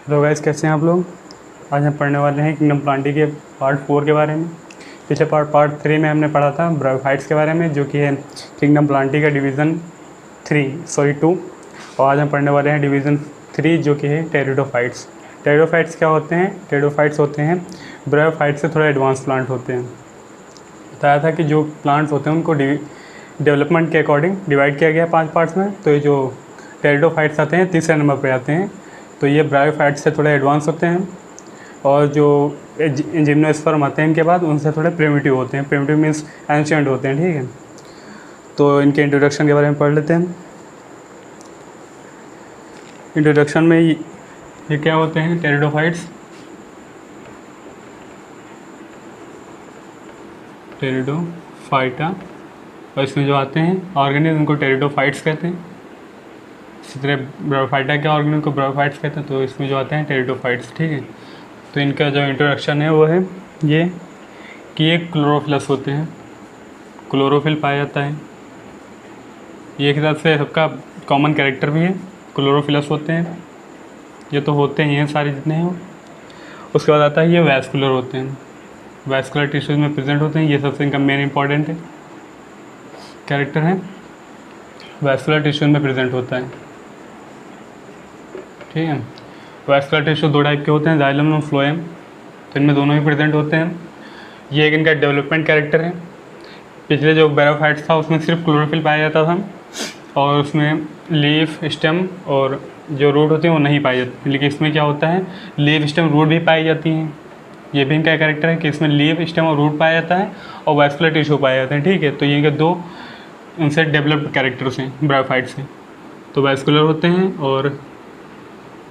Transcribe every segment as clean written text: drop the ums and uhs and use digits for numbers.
Hello guys, कैसे हैं आप लोग। आज हम पढ़ने वाले हैं किंगडम प्लांटी के पार्ट 4 के बारे में। पिछले पार्ट 3 में हमने पढ़ा था ब्रायोफाइट्स के बारे में, जो कि है किंगडम प्लांटी का डिवीज़न 2। और आज हम पढ़ने वाले हैं डिवीज़न 3, जो कि है टेरिडोफाइट्स। टेरिडोफाइट्स क्या होते हैं? टेरिडोफाइट्स होते हैं ब्रायोफाइट्स से थोड़ा एडवांस प्लांट होते हैं। बताया था कि जो प्लांट्स होते हैं उनको डेवलपमेंट के अकॉर्डिंग डिवाइड किया गया 5 पार्ट्स में। तो ये जो टेरिडोफाइट्स आते हैं तीसरे नंबर पर आते हैं। तो ये ब्रायोफाइट्स से थोड़े एडवांस होते हैं, और जो जिम्नोस्पर्म आते हैं इनके बाद उनसे थोड़े प्रिमिटिव होते हैं। प्रिमिटिव मीन्स एंशिएंट होते हैं, ठीक है। तो इनके इंट्रोडक्शन के बारे में पढ़ लेते हैं। इंट्रोडक्शन में ये क्या होते हैं? टेरिडोफाइट्स, टेरिडोफाइटा, और इसमें जो आते हैं ऑर्गेनिज्म उनको टेरिडोफाइट्स कहते हैं। इसी तरह ब्रायोफाइटा के ऑर्गेनिज्म को ब्रायोफाइट्स कहते हैं। तो इसमें जो आते हैं टेरिडोफाइट्स, ठीक है। तो इनका जो इंट्रोडक्शन है वो है ये कि ये क्लोरोफिलस होते हैं, क्लोरोफिल पाया जाता है। ये एक हिसाब से सबका कॉमन कैरेक्टर भी है, क्लोरोफिलस होते हैं। ये तो होते ही हैं सारे जितने हैं। उसके बाद आता है ये वैस्कुलर होते हैं, वैस्कुलर टिश्यूज में प्रेजेंट होते हैं। ये सबसे इनका मेन इंपॉर्टेंट है कैरेक्टर है, वैस्कुलर टिश्यूज में प्रेजेंट होता है, ठीक है। वैस्कुलर टिश्यू 2 टाइप के होते हैं, जाइलम और फ्लोएम। तो इनमें दोनों ही प्रेजेंट होते हैं। ये एक इनका डेवलपमेंट कैरेक्टर है। पिछले जो ब्रायोफाइट्स था उसमें सिर्फ क्लोरोफिल पाया जाता था, और उसमें लीफ, स्टेम और जो रूट होती हैं वो नहीं पाई जाती। लेकिन इसमें क्या होता है, लीफ, स्टेम, रूट भी पाई जाती हैं। ये भी इनका कैरेक्टर है कि इसमें लीफ, स्टेम और रूट पाया जाता है, और वैस्कुलर टिश्यू पाए जाते हैं, ठीक है। तो ये इनके 2 इनसे डेवलप्ड कैरेक्टर्स हैं ब्रायोफाइट्स से। तो वैस्कुलर होते हैं और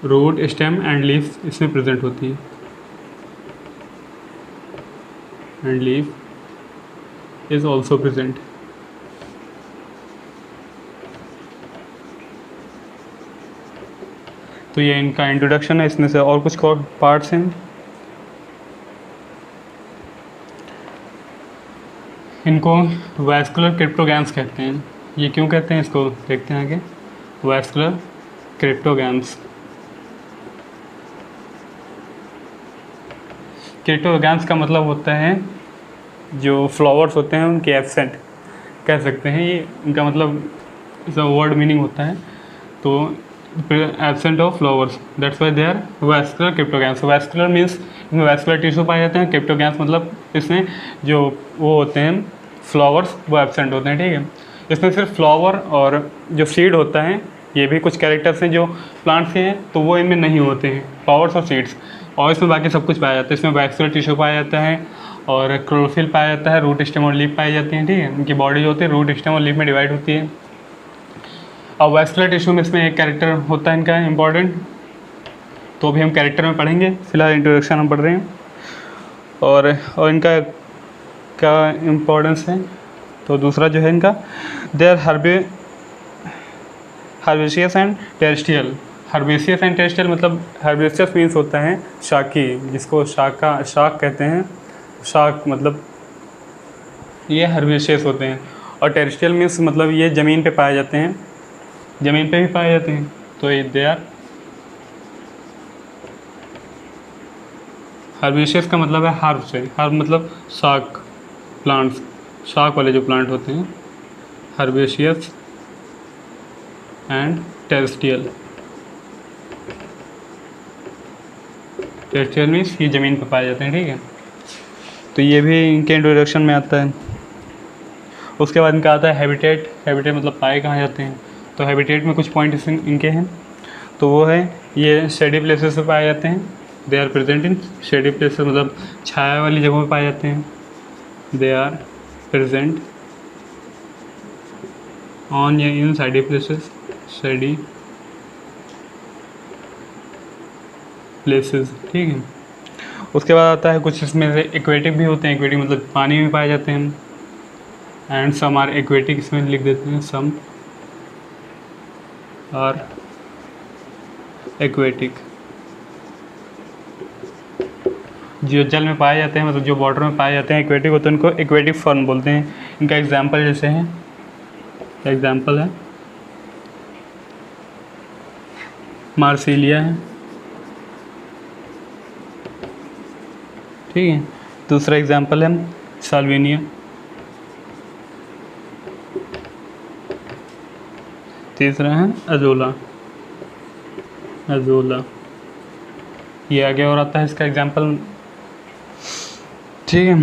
रूट, स्टेम एंड लीफ इसमें प्रेजेंट होती है, and leaf is also present. तो ये इनका इंट्रोडक्शन है। इसमें से और कुछ और पार्ट्स हैं। इनको वैस्कुलर क्रिप्टोगैम्स कहते हैं। ये क्यों कहते हैं इसको देखते हैं आगे। वैस्कुलर क्रिप्टोगैम्स, क्रिप्टोगैम्स का मतलब होता है जो फ्लावर्स होते हैं उनके एब्सेंट कह सकते हैं। ये इनका मतलब इसका वर्ड मीनिंग होता है। तो absent of flowers, that's why they are vascular cryptogams. Vascular means इसमें वैस्कुलर टिश्यू पाए जाते हैं। क्रिप्टोगैम्स मतलब इसमें जो वो होते हैं फ्लावर्स वो एब्सेंट होते हैं, ठीक है। इसमें सिर्फ फ्लावर और जो सीड होता है, ये भी कुछ कैरेक्टर्स हैं जो प्लांट्स के हैं, तो वो इनमें नहीं होते हैं, फ्लावर्स और सीड्स। और इसमें बाकी सब कुछ पाया जाता है। इसमें वैस्कुलर टिश्यू पाया जाता है, और क्लोरोफिल पाया जाता है, रूट, स्टेम और लीफ पाई जाती हैं, ठीक है। इनकी बॉडी जो होती है रूट, स्टेम और लीफ में डिवाइड होती है। और वैस्कुलर टिश्यू में इसमें एक कैरेक्टर होता है इनका इम्पॉर्टेंट, तो भी हम कैरेक्टर में पढ़ेंगे। फिलहाल इंट्रोडक्शन हम पढ़ रहे हैं। और इनका क्या इम्पोर्टेंस है, तो दूसरा जो है इनका they are herbaceous and terrestrial. Herbaceous and terrestrial मतलब हर्बेशियस मीन्स होता है शाकी, जिसको शाक कहते हैं। शाक मतलब ये हर्बेशियस होते हैं। और टेरेस्ट्रियल मीन्स मतलब ये ज़मीन पे पाए जाते हैं, ज़मीन पे भी पाए जाते हैं। तो ये दे आर हर्बेशियस का मतलब है हर्ब से, हर्ब मतलब शाक, प्लांट्स, शाक वाले जो प्लांट होते हैं, herbaceous and terrestrial. Terrestrial means ये ज़मीन पर पाए जाते हैं, ठीक है। तो ये भी इनके इंट्रोडक्शन में आता है। उसके बाद इनका आता है हैबिटेट। हैबिटेट मतलब पाए कहाँ जाते हैं। तो हैबिटेट में कुछ पॉइंट इनके हैं। तो वो है ये शेडी प्लेसेस पे पाए जाते हैं। They are present in shady places मतलब छाया वाली जगहों पे पाए जाते हैं। दे आर प्रेजेंट ऑन या इन शेडी प्लेसेस, शेडी प्लेसेस, ठीक है। उसके बाद आता है कुछ इसमें से एक्वेटिक भी होते हैं। एक्वेटिक मतलब पानी में पाए जाते हैं। एंड सम आर एक्वेटिक, इसमें लिख देते हैं सम आर एक्वेटिक। जो जल में पाए जाते हैं मतलब जो वाटर में पाए जाते हैं एक्वेटिक होते हैं, उनको एक्वेटिक फॉर्म बोलते हैं। इनका एग्जांपल जैसे है, एग्जांपल है मार्सिलिया है, ठीक है। दूसरा एग्जांपल है साल्विनिया, तीसरा है अजोला, अजोला ये आगे और आता है इसका एग्जांपल, ठीक है।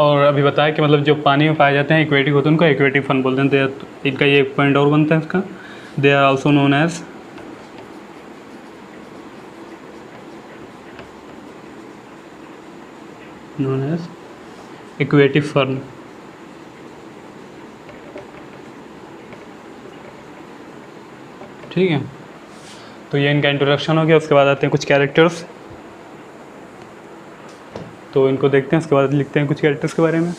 और अभी बताया कि मतलब जो पानी में पाए जाते हैं एक्वेटिक होते हैं उनको एक्वेटिक फन बोलते हैं। तो इनका ये एक पॉइंट और बनता है इसका, they are also known as aquatic fern. ठीक है, तो ये इनका इंट्रोडक्शन हो गया। उसके बाद आते हैं कुछ कैरेक्टर्स, तो इनको देखते हैं, उसके बाद लिखते हैं कुछ कैरेक्टर्स के बारे में।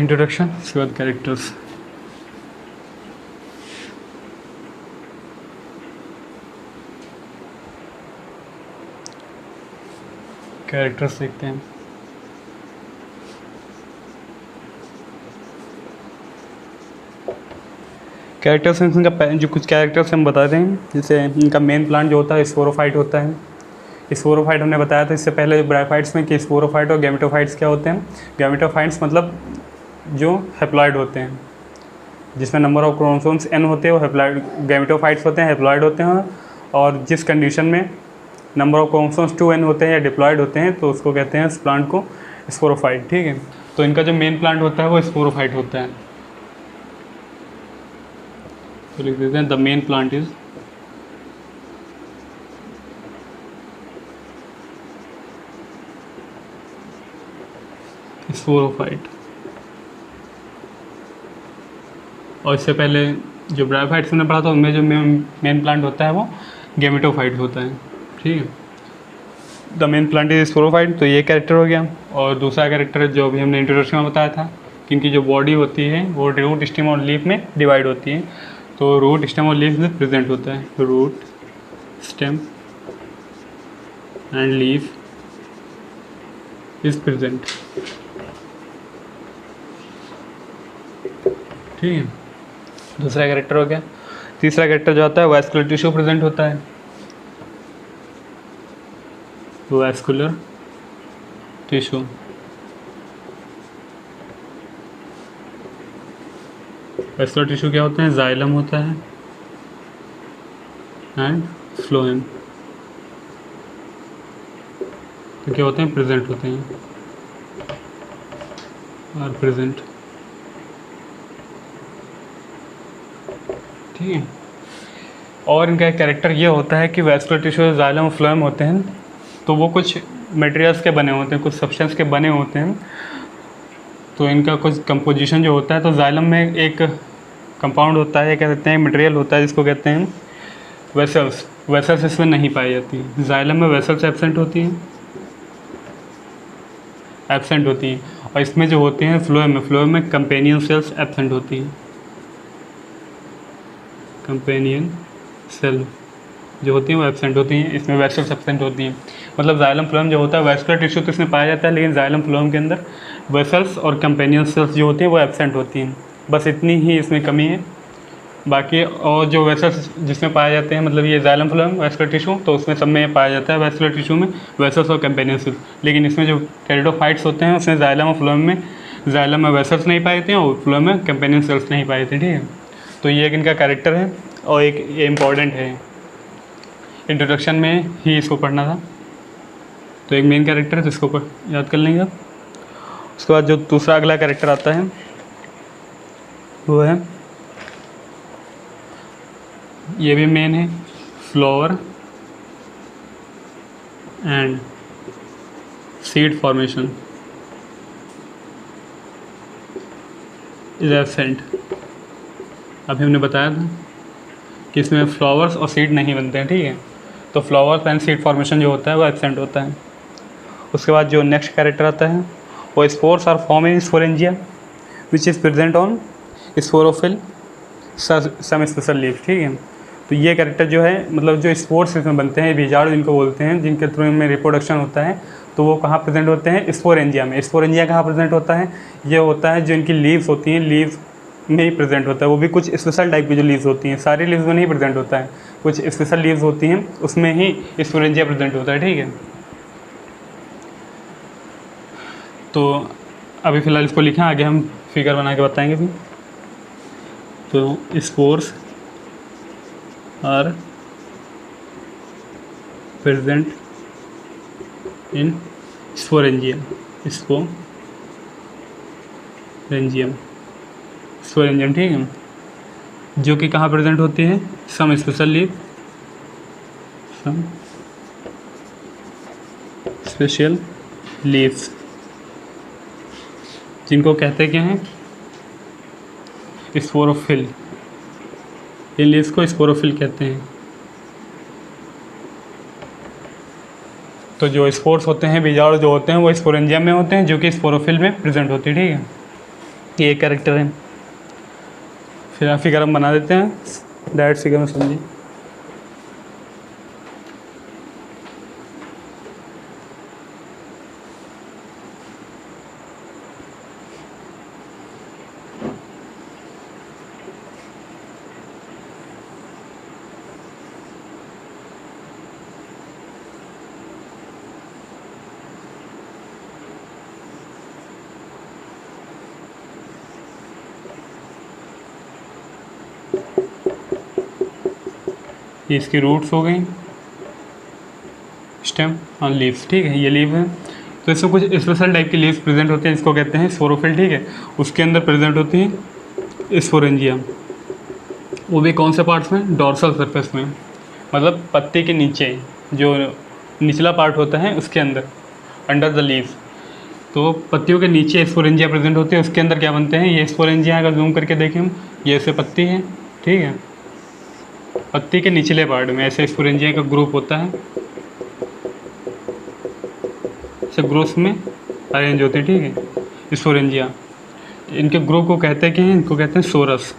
इंट्रोडक्शन, उसके बाद कैरेक्टर्स। कैरेक्टर्स देखते हैं। कैरेक्टर्स इनका जो कुछ कैरेक्टर्स हम बता रहे हैं, जैसे इनका मेन प्लांट जो होता है स्पोरोफाइट होता है। स्पोरोफाइट हमने बताया था इससे पहले जो ब्रायोफाइट्स में कि स्पोरोफाइट और गैमेटोफाइट्स क्या होते हैं। गैमेटोफाइट्स मतलब जो हेप्लॉइड होते हैं, जिसमें नंबर ऑफ क्रोमोसोम्स n होते हैं वो हेप्लॉइड गैमेटोफाइट्स होते हैं, हेप्लॉइड होते हैं। और जिस कंडीशन में नंबर ऑफ क्रोमोसोम्स 2n होते हैं या डिप्लॉइड होते हैं तो उसको कहते हैं इस प्लांट को स्पोरोफाइट। ठीक है, तो इनका जो मेन प्लांट होता है वो स्पोरोफाइट होता है। तो लिख देते हैं the main plant is sporophyte. और इससे पहले जो ब्रायोफाइट्स हमने पढ़ा था उनमें जो मेन प्लांट होता है वो गैमेटोफाइट होता है। ठीक है, the main plant is sporophyte. तो ये कैरेक्टर हो गया। और दूसरा कैरेक्टर जो अभी हमने इंट्रोडक्शन में बताया था कि इनकी जो बॉडी होती है वो रूट, स्टेम और लीफ में डिवाइड होती है। तो रूट, स्टेम और लीफ में प्रेजेंट होता है। Root, stem and leaf is present. ठीक है, दूसरा कैरेक्टर हो गया। तीसरा कैरेक्टर जो आता है वैस्कुलर टिश्यू प्रेजेंट होता है। वैस्कुलर टिश्यू, वैस्कुलर टिश्यू क्या होते हैं? जाइलम होता है एंड फ्लोएम। तो क्या होते हैं? प्रेजेंट होते हैं और प्रेजेंट। ठीक है, और इनका एक कैरेक्टर ये होता है कि वैस्कुलर टिश्यू, जाइलम, फ्लोएम होते हैं तो वो कुछ मटेरियल्स के बने होते हैं, कुछ सब्सटेंस के बने होते हैं। तो इनका कुछ कंपोजिशन जो होता है, तो जाइलम में एक कंपाउंड होता है, क्या कहते हैं, मटेरियल होता है जिसको कहते हैं वेसल्स। वेसल्स इसमें नहीं पाई जाती। जाइलम में वेसल्स एब्सेंट होती हैं, और इसमें जो होते हैं फ्लोएम में कंपेनियन सेल्स एब्सेंट होती हैं। कंपेनियन सेल जो होती हैं वो एब्सेंट होती हैं, इसमें वेसल्स एब्सेंट होती हैं। मतलब जाइलम फ्लोएम जो होता है, वैस्कुलर टिश्यू तो इसमें पाया जाता है, लेकिन जाइलम फ्लोएम के अंदर वेसल्स और कंपेनियन सेल्स जो होती हैं वो एब्सेंट होती हैं। बस इतनी ही इसमें कमी है। बाकी और जो वेसल्स जिसमें पाए जाते हैं, मतलब ये जाइलम फ्लोएम, वैस्कुलर टिश्यू, तो उसमें सब में पाया जाता है वैस्कुलर टिश्यू में वेसल्स और कंपेनियन सेल्स। लेकिन इसमें जो टेरिडोफाइट्स होते हैं उसमें जाइलम और फ्लोएम में, जाइलम में वेसल्स नहीं पाए जाते हैं और फ्लोएम में कंपेनियन सेल्स नहीं पाए जाते। ठीक है, तो ये एक इनका कैरेक्टर है और एक ये इम्पॉर्टेंट है, इंट्रोडक्शन में ही इसको पढ़ना था। तो एक मेन कैरेक्टर है जिसको याद कर लेंगे आप। उसके बाद जो दूसरा अगला कैरेक्टर आता है वो है, ये भी मेन है, flower and seed formation is absent. अभी हमने बताया था कि इसमें फ्लावर्स और सीड नहीं बनते हैं। ठीक है, तो फ्लावर्स एंड सीड फॉर्मेशन जो होता है वो एब्सेंट होता है। उसके बाद जो नेक्स्ट कैरेक्टर आता है वो spores are form in sporangia which is present on sporophyll some special leaf. ठीक है, तो ये कैरेक्टर जो है, मतलब जो स्पोर्स इसमें बनते हैं, बीजाणु जिनको बोलते हैं, जिनके थ्रू में रिप्रोडक्शन होता है, तो वो कहाँ प्रेजेंट होते हैं? स्पोरेंजिया में। स्पोरेंजिया कहाँ प्रेजेंट होता है? ये होता है जो इनकी लीव्स होती हैं, लीव्स में ही प्रेजेंट होता है। वो भी कुछ स्पेशल टाइप की जो लीव्स होती हैं, सारी लीव्स में नहीं प्रेजेंट होता है। कुछ स्पेशल लीव्स होती हैं, उसमें ही स्पोरेंजिया प्रेजेंट होता है, ठीक है। तो अभी फ़िलहाल इसको लिखें, आगे हम फिगर बना के बताएंगे फिर। तो spores are present in sporangium, sporangium, ठीक है, जो कि कहाँ प्रेजेंट होती है, some special leave, some special leaves, जिनको कहते क्या हैं, स्पोरोफिल। इन लीव्स को स्पोरोफिल कहते हैं। तो जो स्पोर्स होते हैं, बीजाणु जो होते हैं, वो स्पोरेंजियम में होते हैं, जो कि स्पोरोफिल में प्रेजेंट होती है, ठीक है। ये एक कैरेक्टर है। फिर आप फिगर हम बना देते हैं, डायरेक्ट फिगर में समझिए। ये इसकी रूट्स हो गई, स्टेम और लीव्स, ठीक है, ये लीव है। तो इसमें कुछ स्पेशल टाइप की लीव्स प्रेजेंट होते हैं, इसको कहते हैं स्पोरोफिल, ठीक है। उसके अंदर प्रेजेंट होती हैं स्पोरेंजिया। वो भी कौन से पार्ट्स में, डॉर्सल सरफेस में, मतलब पत्ती के नीचे जो निचला पार्ट होता है उसके अंदर, अंडर द लीव्स। तो पत्तियों के नीचे स्पोरेंजिया प्रेजेंट होती है। उसके अंदर क्या बनते हैं, ये स्पोरेंजिया, अगर जूम करके देखें हम, ये ऐसे पत्ती है, ठीक है। पत्ती के निचले पार्ट में ऐसे स्पोरेंजिया का ग्रुप होता है, ऐसे ग्रुप्स में अरेंज होते हैं, ठीक है, स्पोरेंजिया। इनके ग्रुप को कहते हैं कि इनको कहते हैं सोरस,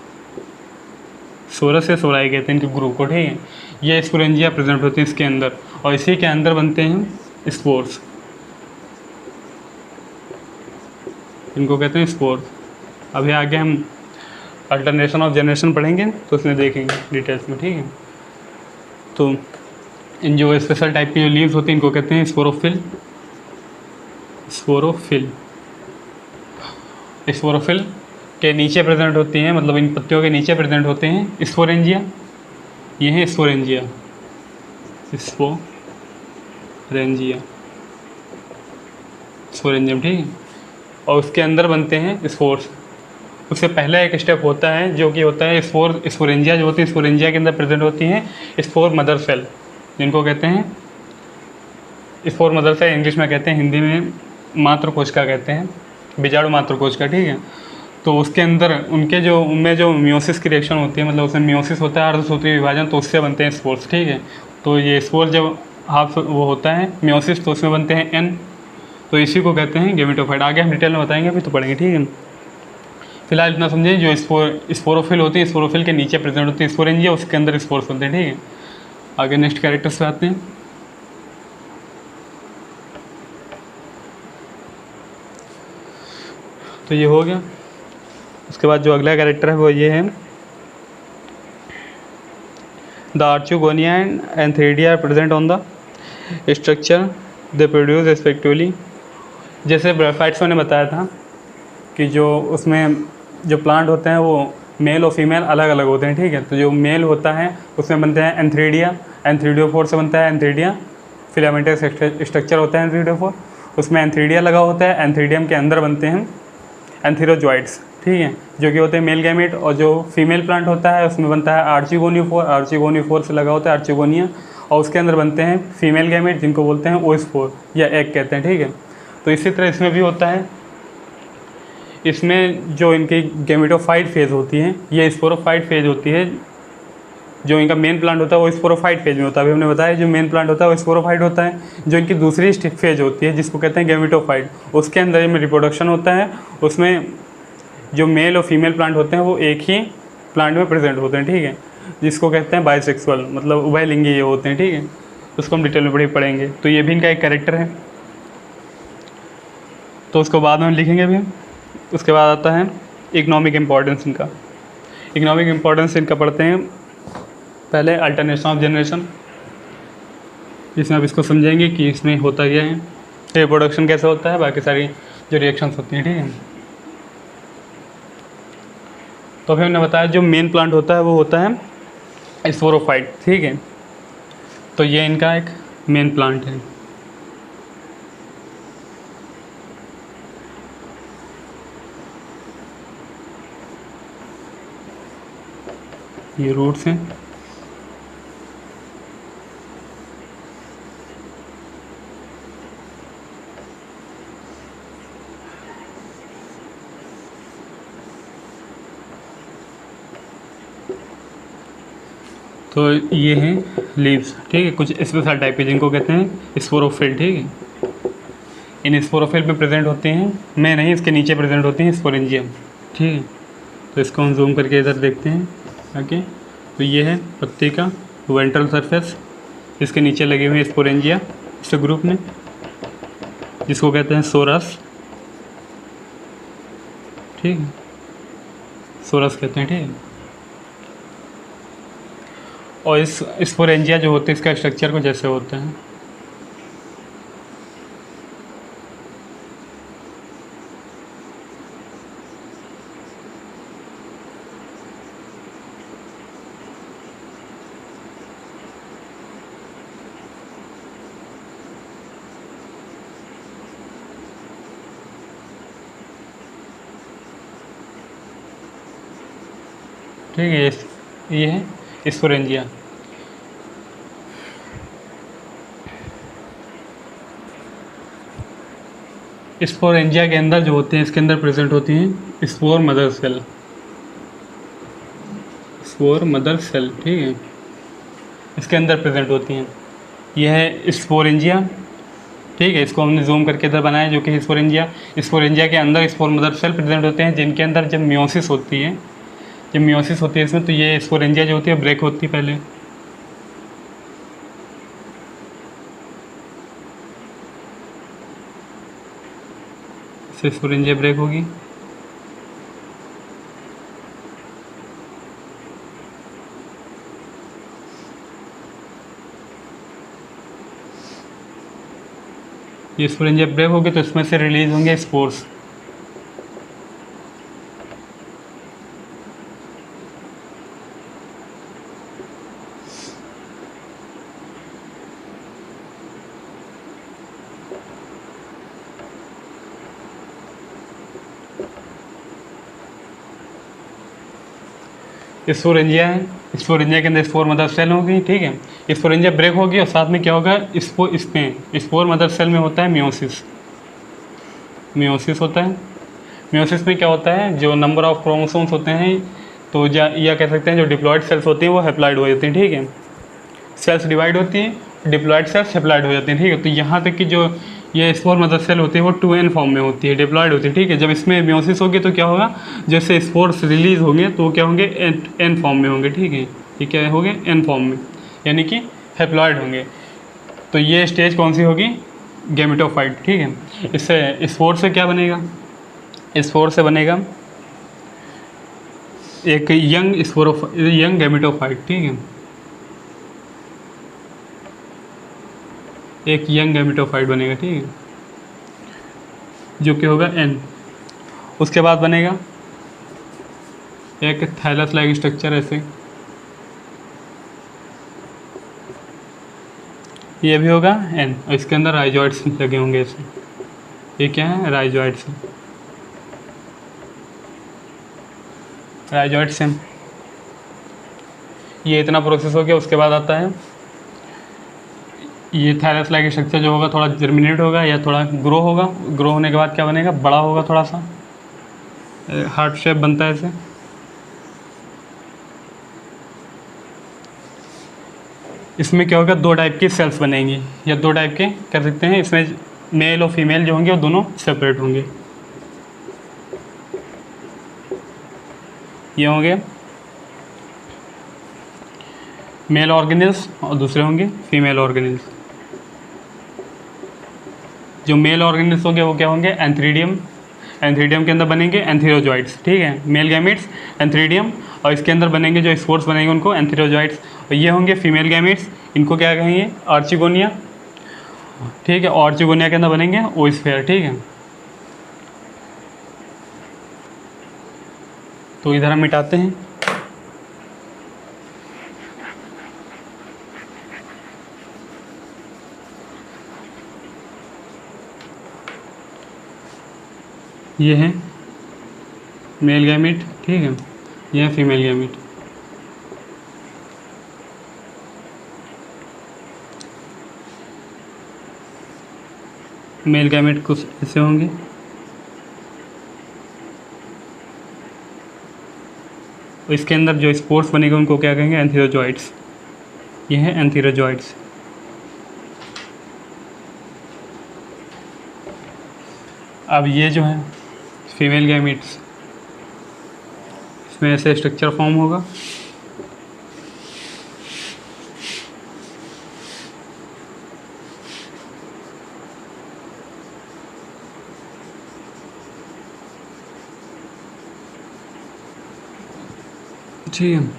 सोरस या सोराई कहते हैं इनके ग्रुप को, ठीक है। ये स्पोरेंजिया प्रेजेंट होती है इसके अंदर, और इसी के अंदर बनते हैं स्पोर्स, इनको कहते हैं स्पोर्स। अभी आगे हम अल्टरनेशन ऑफ जनरेशन पढ़ेंगे तो उसमें देखेंगे डिटेल्स में, ठीक है। तो इन जो स्पेशल टाइप की जो लीव्स होती हैं इनको कहते हैं स्पोरोफिल, स्पोरोफिल। स्पोरोफिल के नीचे प्रेजेंट होती हैं, मतलब इन पत्तियों के नीचे प्रेजेंट होते हैं स्पोरेंजिया, ये है स्पोरेंजिया, स्पोरेंजिया, स्पोरेंजियम, ठीक है। और उसके अंदर बनते हैं स्पोर्स। उससे पहले एक स्टेप होता है जो कि होता है स्पोरेंजिया जो होती है, स्पोरेंजिया के अंदर प्रेजेंट होती हैं स्पोर मदर सेल, जिनको कहते हैं स्पोर मदर सेल, इंग्लिश में कहते हैं, हिंदी में मातृ कोशिका कहते हैं, बीजाणु मातृ कोशिका, ठीक है। तो उसके अंदर उनके जो उनमें जो मियोसिस की रिएक्शन होती है, मतलब उसमें मियोसिस होता है अर्धसूत्रीय विभाजन, तो उससे बनते हैं स्पोर्स, ठीक है। तो ये स्पोर जब हाफ वो होता है मियोसिस, तो उसमें बनते हैं एन, तो इसी को कहते हैं गेमेटोफाइट। आगे हम डिटेल में बताएंगे, अभी तो पढ़ेंगे, ठीक है। फिलहाल इतना समझें, जो स्पोरोफिल होती है, स्पोरोफिल के नीचे प्रेजेंट होती है स्पोरेंजिया, उसके अंदर स्पोर्स होते हैं, ठीक है। आगे नेक्स्ट कैरेक्टर्स पे आते हैं। तो ये हो गया। उसके बाद जो अगला कैरेक्टर है वो ये है, the archegonia and antheridia are present on the structure they produce respectively. जैसे ब्रायोफाइट्स मैंने बताया था कि जो उसमें जो प्लांट होते हैं वो मेल और फीमेल अलग अलग होते हैं, ठीक है। तो जो मेल होता है उसमें बनते हैं एंथ्रेडिया, एंथ्रीडियोफोर से बनता है एंथ्रेडिया, फिलामेंटस स्ट्रक्चर होता है एंथ्रीडियोफोर, उसमें एंथ्रीडिया लगा होता है। एंथ्रीडियम के अंदर बनते हैं एंथीरोजॉइड्स, ठीक है, जो कि होते हैं मेल गैमेट। और जो फीमेल प्लांट होता है उसमें बनता है आर्चिगोनियोफोर, आर्चिगोनियोफोर से लगा होता है आर्चिगोनिया, और उसके अंदर बनते हैं फीमेल गैमेट, जिनको बोलते हैं ओस्पोर या एग कहते हैं, ठीक है। तो इसी तरह इसमें भी होता है। इसमें जो इनकी गैमेटोफाइट फेज़ होती है, ये स्पोरोफाइट फेज होती है। जो इनका मेन प्लांट होता है वो स्पोरोफाइट फेज में होता है, अभी हमने बताया जो मेन प्लांट होता है वो स्पोरोफाइट होता है। जो इनकी दूसरी फेज होती है जिसको कहते हैं गैमेटोफाइट, उसके अंदर में रिप्रोडक्शन होता है। उसमें जो मेल और फीमेल प्लांट होते हैं वो एक ही प्लांट में प्रेजेंट होते हैं, ठीक है, जिसको कहते हैं बाइसेक्सुअल, मतलब उभयलिंगी ये होते हैं, ठीक है। उसको हम डिटेल में पढ़ेंगे। तो ये भी इनका एक कैरेक्टर है, तो उसको बाद में लिखेंगे भी। उसके बाद आता है इकोनॉमिक इम्पोर्टेंस इनका। इकोनॉमिक इम्पोर्टेंस इनका पढ़ते हैं पहले अल्टरनेशन ऑफ जनरेशन, जिसमें आप इसको समझेंगे कि इसमें होता क्या है, रिप्रोडक्शन कैसे होता है, बाकी सारी जो रिएक्शंस होती हैं, ठीक है। तो फिर हमने बताया जो मेन प्लांट होता है वो होता है स्पोरोफाइट, ठीक है। तो ये इनका एक मेन प्लांट है। ये रूट्स हैं। तो ये हैं लीव्स, ठीक है। कुछ स्पेशल टाइप के जिनको कहते हैं स्पोरोफिल, ठीक है। इन स्पोरोफिल पे प्रेजेंट होते हैं, मैं नहीं, इसके नीचे प्रेजेंट होते हैं स्पोरेंजियम, ठीक है। तो इसको हम जूम करके इधर देखते हैं ओके। तो ये है पत्ते का वेंट्रल सरफेस, इसके नीचे लगे हुए स्पोरेंजिया इस ग्रुप में, जिसको कहते हैं सोरस, ठीक है, सोरस कहते हैं, ठीक है। और इस स्पोरेंजिया जो होते हैं इसका स्ट्रक्चर को जैसे होता है, ठीक है। ये है स्पोरेंजिया। स्पोरेंजिया के अंदर जो होते हैं, इसके अंदर प्रेजेंट होती हैं spore mother cell, spore mother cell, ठीक है, इसके अंदर प्रेजेंट होती हैं। यह है स्पोरेंजिया, ठीक है। इसको हमने जूम करके इधर बनाया जो कि स्पोरेंजिया। स्पोरेंजिया के अंदर स्पोर मदर सेल प्रेजेंट होते हैं, जिनके अंदर जब मियोसिस होती है, जब मियोसिस होती है इसमें, तो ये स्पोरेंजिया जो होती है ब्रेक होती है पहले, इससे स्पोरेंजिया ब्रेक होगी। ये स्पोरेंजिया ब्रेक होगी तो इसमें से रिलीज होंगे स्पोर्स, स्पोरेंजिया है। स्पोरेंजिया के अंदर स्पोर मदर सेल होगी, ठीक है। स्पोरेंजिया ब्रेक होगी और साथ में क्या होगा, इसमें स्पोर मदर सेल में होता है मियोसिस, मियोसिस होता है। मियोसिस में क्या होता है, जो नंबर ऑफ क्रोमोसोम्स होते हैं, तो या कह सकते हैं जो डिप्लॉयड सेल्स होती हैं वो हैप्लॉयड हो जाती हैं, ठीक है। सेल्स डिवाइड होती हैं, डिप्लॉयड सेल्स हैप्लॉयड हो जाती हैं, ठीक है। तो यहाँ तक कि जो ये स्पोर मदर सेल होती है वो 2n फॉर्म में होती है, डिप्लॉयड होती है, ठीक है। जब इसमें मियोसिस होगी तो क्या होगा, जैसे स्पोर्स रिलीज होंगे तो क्या होंगे, n फॉर्म में होंगे, ठीक है। ये क्या होंगे, n फॉर्म में, यानी कि हैप्लॉयड होंगे। तो ये स्टेज कौन सी होगी, गैमेटोफाइट, ठीक है। इससे स्पोर से क्या बनेगा, स्पोर से बनेगा एक यंग गैमेटोफाइट, ठीक है, एक यंग गैमेटोफाइट बनेगा, ठीक है, जो कि होगा n। उसके बाद बनेगा एक थैलस लाइक स्ट्रक्चर ऐसे, ये भी होगा n, और इसके अंदर राइजॉइड्स लगे होंगे ऐसे। ये क्या है, राइजॉइड्स, राइजॉइड्स हैं। ये इतना प्रोसेस हो गया। उसके बाद आता है ये थैलस लाइक स्ट्रक्चर जो होगा थोड़ा जर्मिनेट होगा या थोड़ा ग्रो होगा। ग्रो होने के बाद क्या बनेगा, बड़ा होगा, थोड़ा सा हार्ट शेप बनता है ऐसे। इसमें क्या होगा, दो टाइप की सेल्स बनेंगी, या दो टाइप के कह सकते हैं। इसमें मेल और फीमेल जो होंगे वो दोनों सेपरेट होंगे। ये होंगे मेल ऑर्गेनिल्स और दूसरे होंगे फीमेल ऑर्गेनिल्स। जो मेल ऑर्गेनिल्स होंगे वो क्या होंगे, एंथ्रीडियम, एंथ्रीडियम के अंदर बनेंगे एंथीरोजॉइड्स, ठीक है, मेल गैमेट्स एंथ्रीडियम, और इसके अंदर बनेंगे जो स्पोर्स बनेंगे उनको एंथीरोजॉइड्स। और ये होंगे फीमेल गैमेट्स, इनको क्या कहेंगे, आर्चिगोनिया। ठीक है, आर्चिगोनिया के अंदर बनेंगे ओस्फेयर। ठीक है, तो इधर हम मिटाते हैं। ये है मेल गैमेट, ठीक है, ये है फीमेल गैमेट। मेल गैमेट कुछ ऐसे होंगे, और इसके अंदर जो स्पोर्स बनेंगे उनको क्या कहेंगे, एंथीरोजॉइड्स। ये है एंथीरोजॉइड्स। अब ये जो है फीमेल गैमेट्स, इसमें ऐसे स्ट्रक्चर फॉर्म होगा। ठीक है,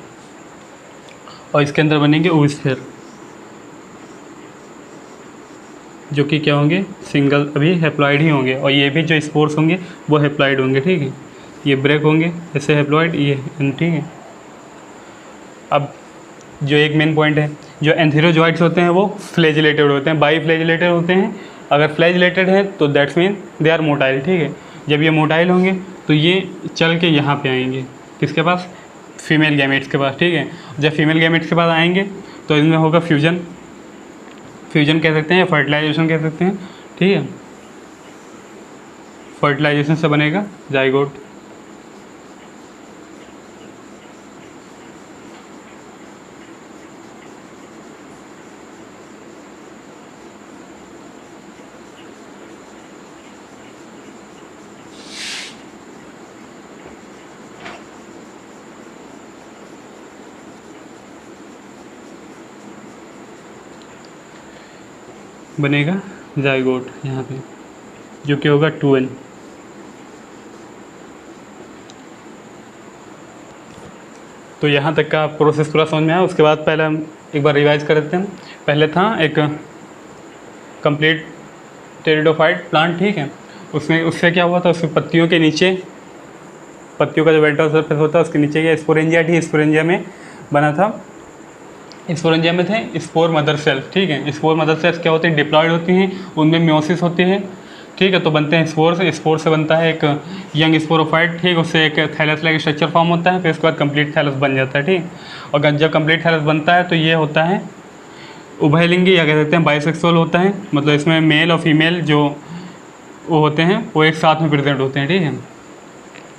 और इसके अंदर बनेंगे ओस्फेयर, जो कि क्या होंगे, सिंगल अभी हैप्लॉइड ही होंगे, और ये भी जो स्पोर्स होंगे वो हैप्लॉइड होंगे। ठीक है, ये ब्रेक होंगे ऐसे हैप्लॉइड, ये ठीक है। अब जो एक मेन पॉइंट है, जो एंथीरोजॉइड्स होते हैं वो फ्लैजिलेटेड होते हैं, बाई फ्लैजिलेटेड होते हैं। अगर फ्लैजिलेटेड है तो that's mean they are motile. ठीक है, जब ये मोटाइल होंगे तो ये चल के यहाँ पे आएंगे, किसके पास, फीमेल गैमेट्स के पास। ठीक है, जब फीमेल गैमेट्स के पास आएंगे तो इनमें होगा फ्यूजन, फ्यूजन कह सकते हैं या फर्टिलाइजेशन कह सकते हैं। ठीक है, फर्टिलाइजेशन से बनेगा जाइगोट। बनेगा जाइगोट यहाँ पे, जो कि होगा 2n। तो यहाँ तक का प्रोसेस पूरा समझ में आया। उसके बाद पहले हम एक बार रिवाइज कर देते हैं। पहले था एक कंप्लीट टेरिडोफाइट प्लांट। ठीक है, उसमें उससे क्या हुआ था, उसके पत्तियों के नीचे, पत्तियों का जो वेंट्रल सरफेस होता है उसके नीचे ये स्पोरेंजिया थी, स्पोरेंजिया में बना था। स्पोरेंजिया में थे स्पोर मदर सेल्स। ठीक है, स्पोर मदर सेल्स क्या होती हैं, डिप्लॉयड होती हैं, उनमें म्योसिस होती है। ठीक है, तो बनते हैं स्पोर से, स्पोर से बनता है एक यंग स्पोरोफाइट। ठीक, उससे एक थैलस लाइक स्ट्रक्चर फॉर्म होता है, फिर उसके बाद कंप्लीट थैलस बन जाता है। ठीक, और जब कंप्लीट थैलस बनता है तो ये होता है उभयलिंगी, या कह सकते हैं बाइसेक्सुअल होता है। मतलब इसमें मेल और फीमेल जो वो होते हैं वो एक साथ में प्रेजेंट होते हैं। ठीक है,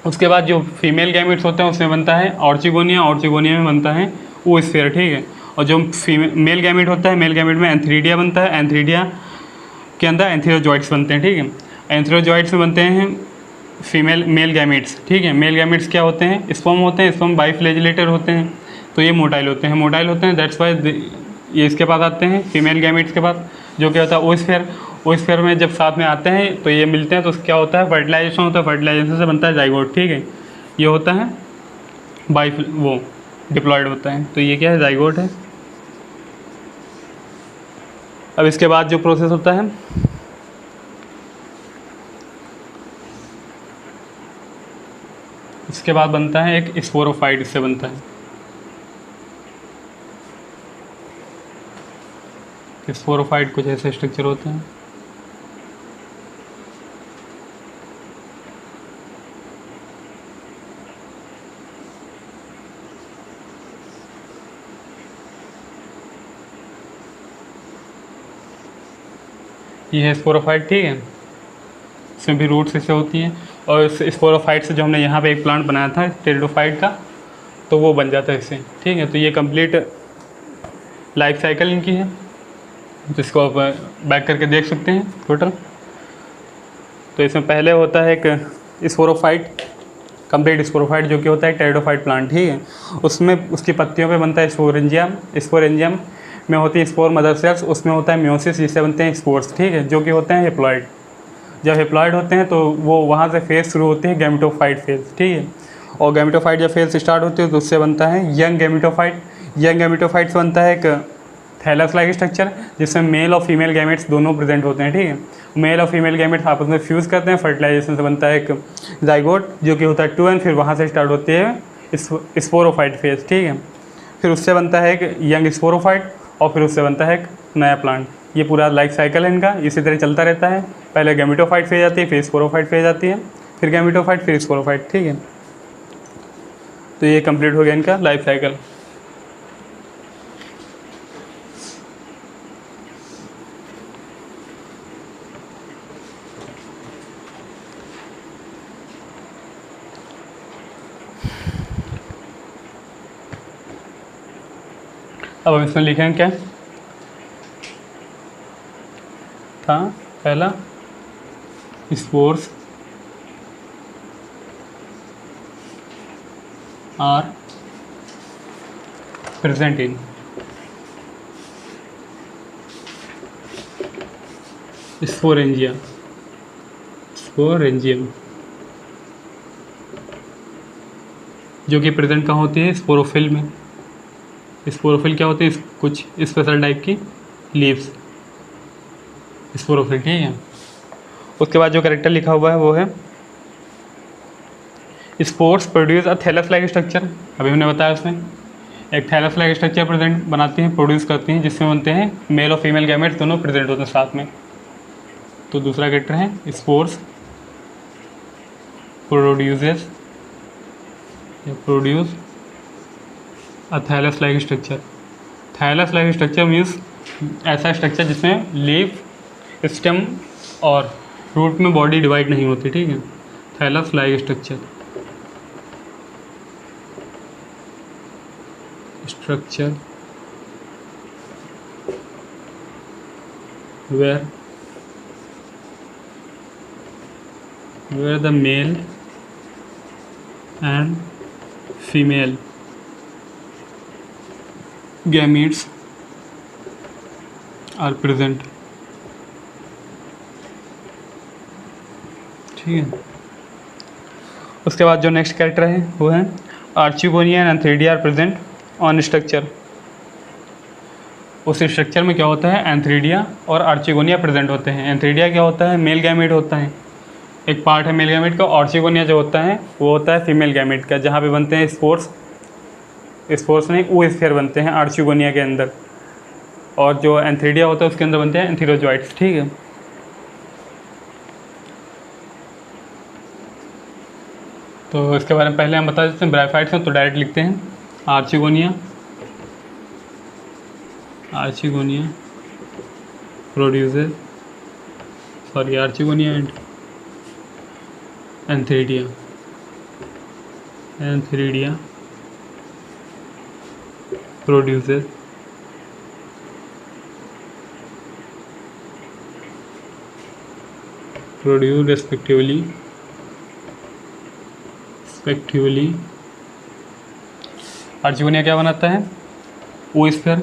उसके बाद जो फीमेल गैमेट्स होते हैं उसमें बनता है ऑर्चिगोनिया, ऑर्चिगोनिया में बनता है oosphere। ठीक है, और जो मेल गैमेट होता है, मेल गैमेट में एंथीरिडिया बनता है, एंथीरिडिया के अंदर एंथीरोजॉइड्स बनते हैं। ठीक है, एंथीरोजॉइड्स में बनते हैं फीमेल मेल गैमेट्स। ठीक है, मेल गैमेट्स क्या होते हैं, स्पर्म होते हैं, स्पर्म बाइफ्लैजिलेटेड होते हैं, तो ये मोटाइल होते हैं, मोटाइल होते हैं। दैट्स वाई ये इसके पास आते हैं फीमेल गैमेट्स के पास, जो क्या होता है oosphere। oosphere में जब साथ में आते हैं तो ये मिलते हैं, तो क्या होता है, फर्टिलाइजेशन होता है, फर्टिलाइजेशन से बनता है जाइगोट। ठीक है, ये होता है बाई वो डिप्लॉयड होता है, तो ये क्या है, जाइगोट है। अब इसके बाद जो प्रोसेस होता है, इसके बाद बनता है एक स्पोरोफाइट, इससे बनता है स्पोरोफाइट। कुछ ऐसे स्ट्रक्चर होते हैं। ये है स्पोरोफाइट। ठीक है, इसमें भी रूट्स इससे होती हैं, और इस स्पोरोफाइट से जो हमने यहाँ पे एक प्लांट बनाया था टेरिडोफाइट का, तो वो बन जाता है इससे। ठीक है, तो ये कंप्लीट लाइफ साइकिल इनकी है, जिसको आप बैक करके देख सकते हैं टोटल। तो इसमें पहले होता है एक स्पोरोफाइट, कंप्लीट स्पोरोफाइट, जो कि होता है टेरिडोफाइट प्लांट। ठीक है, उसमें उसकी पत्तियों पे बनता है स्पोरेंजियम, स्पोरेंजियम में होती है स्पोर मदर सेल्स, उसमें होता है म्योसिस, जिससे बनते हैं स्पोर्स। ठीक है, जो कि होते हैं हेप्लॉइड। जब हेप्लॉइड होते हैं तो वो वहाँ से फेज शुरू होती है गैमेटोफाइट फेज। ठीक है, और गैमेटोफाइट जब फेज स्टार्ट होती है तो उससे बनता है यंग गैमेटोफाइट। यंग गैमेटोफाइट से बनता है एक थैलस लाइक स्ट्रक्चर, जिसमें मेल और फीमेल गैमेट्स दोनों प्रेजेंट होते हैं, ठीक है। मेल और फीमेल गैमेट्स आपस में फ्यूज़ करते हैं, फर्टिलाइजेशन से बनता है एक जाइगोट जो कि होता है 2 एन, फिर वहाँ से स्टार्ट होती है स्पोरोफाइट फेज, ठीक है। फिर उससे बनता है एक यंग स्पोरोफाइट और फिर उससे बनता है एक नया प्लांट। ये पूरा लाइफ साइकिल है इनका, इसी तरह चलता रहता है। पहले गैमेटोफाइट फेज आती है, फिर स्पोरोफाइट फेज आती है, फिर गैमेटोफाइट, फिर स्पोरोफाइट, ठीक है। तो ये कंप्लीट हो गया इनका लाइफ साइकिल। अब हम इसमें लिखेंगे क्या था, पहला spores are present in sporangium, जो कि प्रेजेंट कहाँ होती है, स्पोरोफिल में। स्पोरोफिल क्या होती है, कुछ स्पेशल टाइप की लीव्स, स्पोरोफिल, ठीक है। उसके बाद जो कैरेक्टर लिखा हुआ है वो है spores produce a thallus like structure. अभी हमने बताया उसमें एक थैलस लाइक स्ट्रक्चर प्रेजेंट बनाती हैं, प्रोड्यूस करती हैं, जिसमें बनते हैं मेल और फीमेल गैमेट्स दोनों प्रेजेंट होते हैं साथ में। तो दूसरा कैरेक्टर है spores produce a thallus like structure. Thallus like structure means ऐसा स्ट्रक्चर जिसमें लीफ, स्टेम और रूट में बॉडी डिवाइड नहीं होती, ठीक है। Thallus like structure where the male and female gametes are present, ठीक है। उसके बाद जो नेक्स्ट कैरेक्टर है वो है archegonia and antheridia are present on structure. उस स्ट्रक्चर में क्या होता है, एंथ्रीडिया और आर्चिगोनिया प्रेजेंट होते हैं। एंथ्रीडिया क्या होता है, मेल गैमेट होता है, एक पार्ट है मेल गैमेट का। आर्चिगोनिया जो होता है वो होता है फीमेल गैमेट का, जहाँ पे बनते हैं स्पोर्स नहीं वो स्फीयर बनते हैं आर्चिगोनिया के अंदर, और जो एंथ्रीडिया होता है उसके अंदर बनते हैं एंथीरोजॉइट्स, ठीक है। तो इसके बारे में पहले हम बता देते हैं ब्रायोफाइट्स हैं, तो डायरेक्ट लिखते हैं archegonia produces archegonia and antheridia produces respectively archegonia क्या बनाता है, ओ स्फीयर,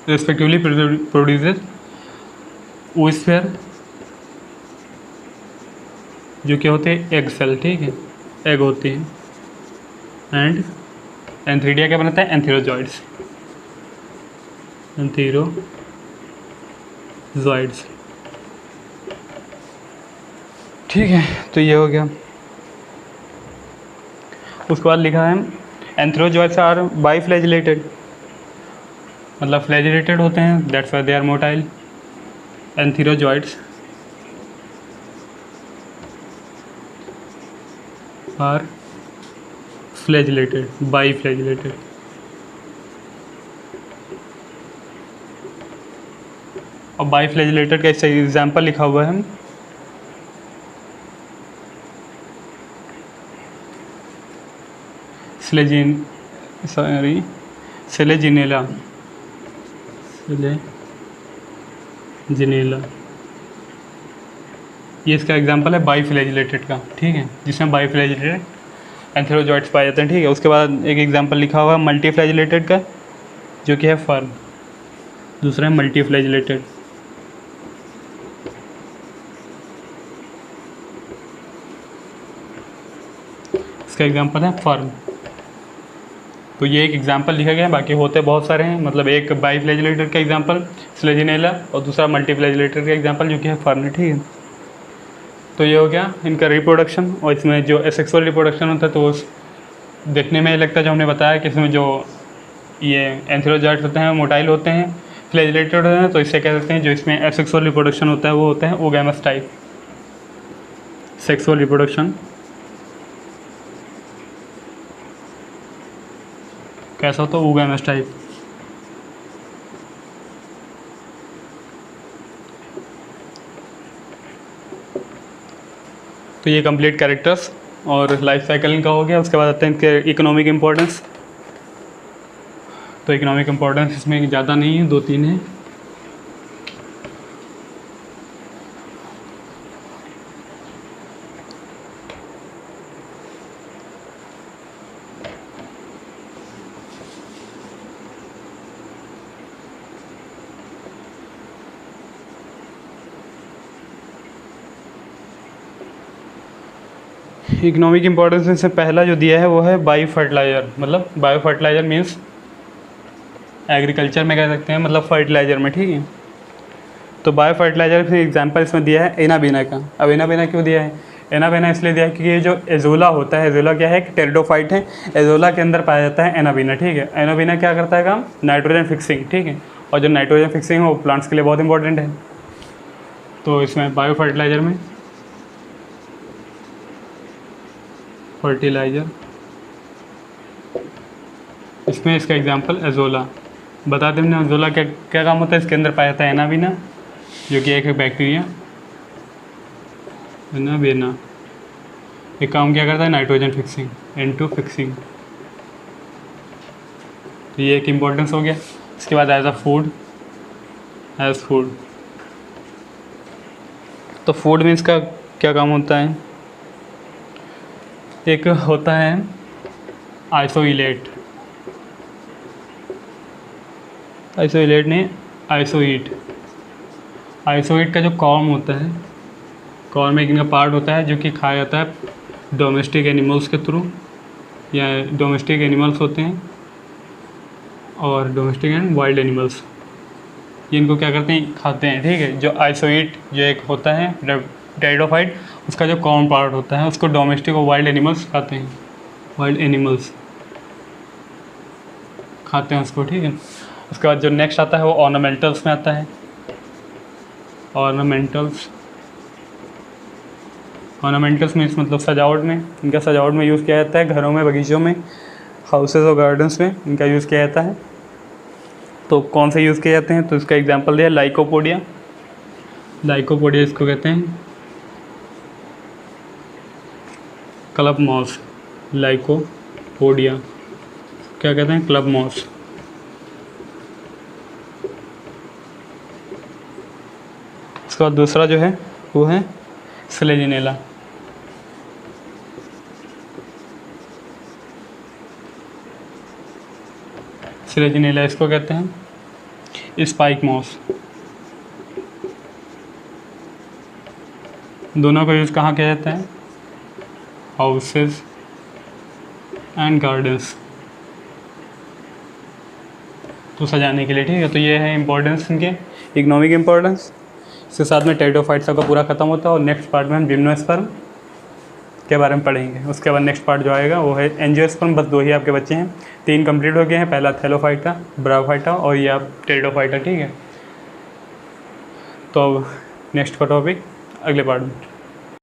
रेस्पेक्टिवली प्रोड्यूसेस ओ स्फीयर जो क्या होते हैं एग सेल, ठीक है, एग होते हैं। एंड एंथ्रीडिया क्या बनाता है, एंथीरोजॉइड्स, ठीक है। तो ये हो गया। उसके बाद लिखा है एंथीरोजॉइड्स आर बाईफ्लैजिलेटेड, मतलब फ्लैजिलेटेड होते हैं, that's why they are motile. Antherozoids are flagellated, biflagellated. और बाईफ्लैजिलेटेड का इससे एग्जाम्पल लिखा हुआ है सेलेजिनेला, ये इसका एग्जांपल है बाईफ्लैजिलेटेड का, ठीक है, जिसमें बाईफ्लैजिलेटेड एंथीरोजॉइड्स पाए जाते हैं, ठीक है। उसके बाद एक एग्जांपल लिखा हुआ है मल्टीफ्लैजिलेटेड का, जो कि है फर्न। दूसरा है मल्टीफ्लैजिलेटेड, इसका एग्जांपल है फर्न। तो ये एक एग्जांपल लिखा गया है, बाकी होते बहुत सारे हैं। मतलब एक बाईफ्लैजिलेटेड का एग्जांपल स्लेजिनेला और दूसरा मल्टीफ्लैजिलेटेड का एग्जांपल जो कि है फर्न, ठीक है। तो ये हो गया इनका रिप्रोडक्शन। और इसमें जो एसेक्सुअल रिप्रोडक्शन होता है तो उस देखने में लगता है, जो हमने बताया कि इसमें जो ये एंथेरोजाइट्स होते हैं मोटाइल होते हैं, फ्लैजिलेटेड होते हैं, तो इससे कह सकते हैं जो इसमें एसेक्सुअल रिप्रोडक्शन होता है वो होता है ओगैमस टाइप। सेक्सुअल रिप्रोडक्शन कैसा होता है? Oogamous type. तो ये कंप्लीट कैरेक्टर्स और लाइफ साइकिल इनका हो गया। उसके बाद आते हैं इनके इकोनॉमिक इम्पोर्टेंस। तो इकोनॉमिक इम्पोर्टेंस इसमें ज़्यादा नहीं है, 2-3 है। इकोनॉमिक इम्पोर्टेंस में से पहला जो दिया है वो है बायो फर्टिलाइज़र। मतलब बायो फर्टिलाइज़र मीन्स एग्रीकल्चर में कह सकते हैं, मतलब फर्टिलाइज़र में, ठीक है। तो बायो फर्टिलाइज़र फिर एग्जांपल इसमें दिया है एनाबीना का। अब एनाबीना क्यों दिया है? एनाबीना इसलिए दिया है कि ये जो एजोला होता है, एजोला क्या है? एक टेरिडोफाइट है, एजोला के अंदर पाया जाता है एनाबीना, ठीक है। एनाबीना क्या करता है काम? नाइट्रोजन फिक्सिंग, ठीक है। और जो नाइट्रोजन फिक्सिंग है वो प्लांट्स के लिए बहुत इंपॉर्टेंट है। तो इसमें बायो फर्टिलाइज़र में फर्टिलाइज़र इसमें इसका एग्जांपल एजोला। बता दें हमने एजोला क्या क्या काम होता है? इसके अंदर पाया जाता है एनाबीना, जो कि एक बैक्टीरिया एनाबीना। ये काम क्या करता है? Nitrogen fixing, N2 fixing. तो ये एक इम्पोर्टेंस हो गया। इसके बाद एज फूड। तो फूड मीन्स का क्या काम होता है? एक होता है आइसोइलेट नहीं, आइसोईट। आइसोईट का जो कॉर्म होता है, कॉर्म एक इनका पार्ट होता है जो कि खाया जाता है डोमेस्टिक एनिमल्स के थ्रू, या डोमेस्टिक एनिमल्स होते हैं और डोमेस्टिक एंड वाइल्ड एनिमल्स, ये इनको क्या करते हैं? खाते हैं, ठीक है। जो आइसोईट जो एक होता है टेरिडोफाइट, उसका जो कॉर्म पार्ट होता है उसको डोमेस्टिक और वाइल्ड एनिमल्स खाते हैं, वाइल्ड एनिमल्स खाते हैं उसको, ठीक है। उसके बाद जो नेक्स्ट आता है वो ऑर्नामेंटल्स में आता है। ऑर्नामेंटल्स मीन्स मतलब सजावट में, इनका सजावट में यूज़ किया जाता है, घरों में, बगीचों में, हाउसेस और गार्डन्स में इनका यूज़ किया जाता है। तो कौन से यूज़ किए जाते हैं? तो इसका एग्जांपल दिया लाइकोपोडिया इसको कहते हैं क्लब मॉस। लाइकोपोडिया क्या कहते हैं? Club moss. उसके बाद दूसरा जो है वो है स्लेजिनेला। स्लेजिनेला इसको कहते हैं स्पाइक मॉस। दोनों का यूज़ कहाँ किया जाता है? हाउसेस एंड गार्डन्स, तो सजाने के लिए, ठीक है। तो ये है इंपॉर्टेंस इनके, इकोनॉमिक इंपॉर्टेंस। इसके साथ में टेरिडोफाइट्स का पूरा खत्म होता है और नेक्स्ट पार्ट में हम जिम्नोस्पर्म के बारे में पढ़ेंगे। उसके बाद नेक्स्ट पार्ट जो आएगा वो है एंजियोस्पर्म। बस 2 ही आपके बच्चे हैं, 3 कंप्लीट हो गए हैं। पहला थैलोफाइटा, ब्रायोफाइटा और ये आप टेरिडोफाइटा, ठीक है। तो नेक्स्ट का टॉपिक अगले पार्ट में।